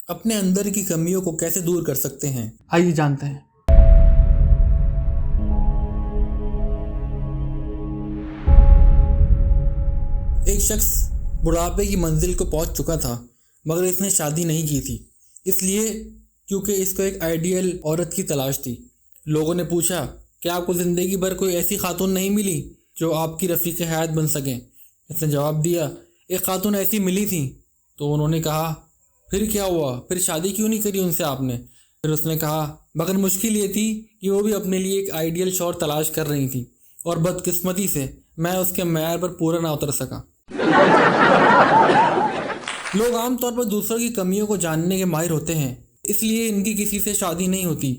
اپنے اندر کی کمیوں کو کیسے دور کر سکتے ہیں؟ آئیے جانتے ہیں۔ ایک شخص بڑھاپے کی منزل کو پہنچ چکا تھا، مگر اس نے شادی نہیں کی تھی، اس لیے کیونکہ اس کو ایک آئیڈیل عورت کی تلاش تھی۔ لوگوں نے پوچھا کہ آپ کو زندگی بھر کوئی ایسی خاتون نہیں ملی جو آپ کی رفیق حیات بن سکیں؟ اس نے جواب دیا، ایک خاتون ایسی ملی تھی۔ تو انہوں نے کہا، پھر کیا ہوا؟ پھر شادی کیوں نہیں کری ان سے آپ نے؟ پھر اس نے کہا، مگر مشکل یہ تھی کہ وہ بھی اپنے لیے ایک آئیڈیل شوہر تلاش کر رہی تھی، اور بدقسمتی سے میں اس کے معیار پر پورا نہ اتر سکا۔ لوگ عام طور پر دوسروں کی کمیوں کو جاننے کے ماہر ہوتے ہیں، اس لیے ان کی کسی سے شادی نہیں ہوتی۔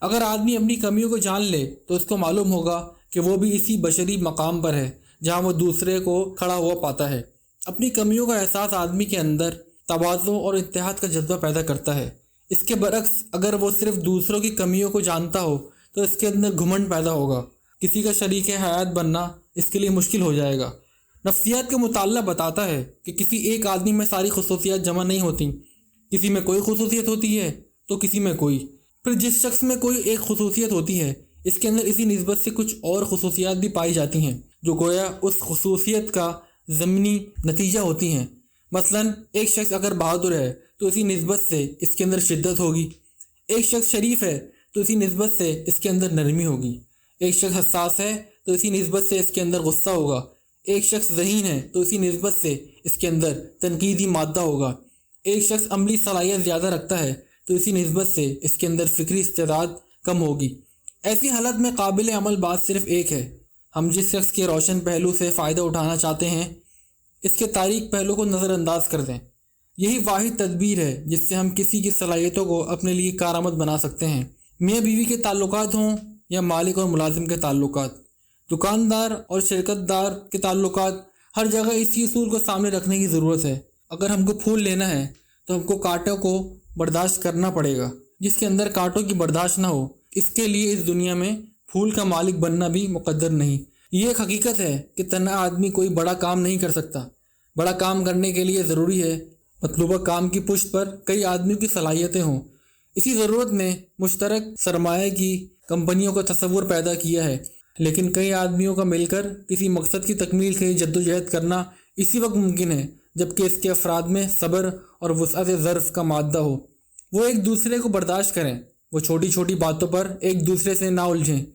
اگر آدمی اپنی کمیوں کو جان لے تو اس کو معلوم ہوگا کہ وہ بھی اسی بشری مقام پر ہے جہاں وہ دوسرے کو کھڑا ہوا پاتا ہے۔ اپنی کمیوں کا احساس آدمی کے اندر تواضع اور اتحاد کا جذبہ پیدا کرتا ہے۔ اس کے برعکس اگر وہ صرف دوسروں کی کمیوں کو جانتا ہو تو اس کے اندر گھمنڈ پیدا ہوگا، کسی کا شریک حیات بننا اس کے لیے مشکل ہو جائے گا۔ نفسیات کا مطالعہ بتاتا ہے کہ کسی ایک آدمی میں ساری خصوصیات جمع نہیں ہوتی، کسی میں کوئی خصوصیت ہوتی ہے تو کسی میں کوئی۔ پھر جس شخص میں کوئی ایک خصوصیت ہوتی ہے، اس کے اندر اسی نسبت سے کچھ اور خصوصیات بھی پائی جاتی ہیں جو گویا اس خصوصیت کا ضمنی نتیجہ ہوتی ہیں۔ مثلا ایک شخص اگر بہادر ہے تو اسی نسبت سے اس کے اندر شدت ہوگی، ایک شخص شریف ہے تو اسی نسبت سے اس کے اندر نرمی ہوگی، ایک شخص حساس ہے تو اسی نسبت سے اس کے اندر غصہ ہوگا، ایک شخص ذہین ہے تو اسی نسبت سے اس کے اندر تنقیدی مادہ ہوگا، ایک شخص عملی صلاحیت زیادہ رکھتا ہے تو اسی نسبت سے اس کے اندر فکری استعداد کم ہوگی۔ ایسی حالت میں قابل عمل بات صرف ایک ہے، ہم جس شخص کے روشن پہلو سے فائدہ اٹھانا چاہتے ہیں اس کے تاریک پہلو کو نظر انداز کر دیں۔ یہی واحد تدبیر ہے جس سے ہم کسی کی صلاحیتوں کو اپنے لیے کارآمد بنا سکتے ہیں۔ میاں بیوی کے تعلقات ہوں یا مالک اور ملازم کے تعلقات، دکاندار اور شرکت دار کے تعلقات، ہر جگہ اسی اصول کو سامنے رکھنے کی ضرورت ہے۔ اگر ہم کو پھول لینا ہے تو ہم کو کانٹوں کو برداشت کرنا پڑے گا، جس کے اندر کانٹوں کی برداشت نہ ہو اس کے لیے اس دنیا میں پھول کا مالک بننا بھی مقدر نہیں۔ یہ ایک حقیقت ہے کہ تنہا آدمی کوئی بڑا کام نہیں کر سکتا۔ بڑا کام کرنے کے لیے ضروری ہے مطلوبہ کام کی پشت پر کئی آدمیوں کی صلاحیتیں ہوں۔ اسی ضرورت نے مشترک سرمایہ کی کمپنیوں کا تصور پیدا کیا ہے، لیکن کئی آدمیوں کا مل کر کسی مقصد کی تکمیل کے لیے جدوجہد کرنا اسی وقت ممکن ہے جبکہ اس کے افراد میں صبر اور وسعت ظرف کا مادہ ہو۔ وہ ایک دوسرے کو برداشت کریں، وہ چھوٹی چھوٹی باتوں پر ایک دوسرے سے نہ الجھیں۔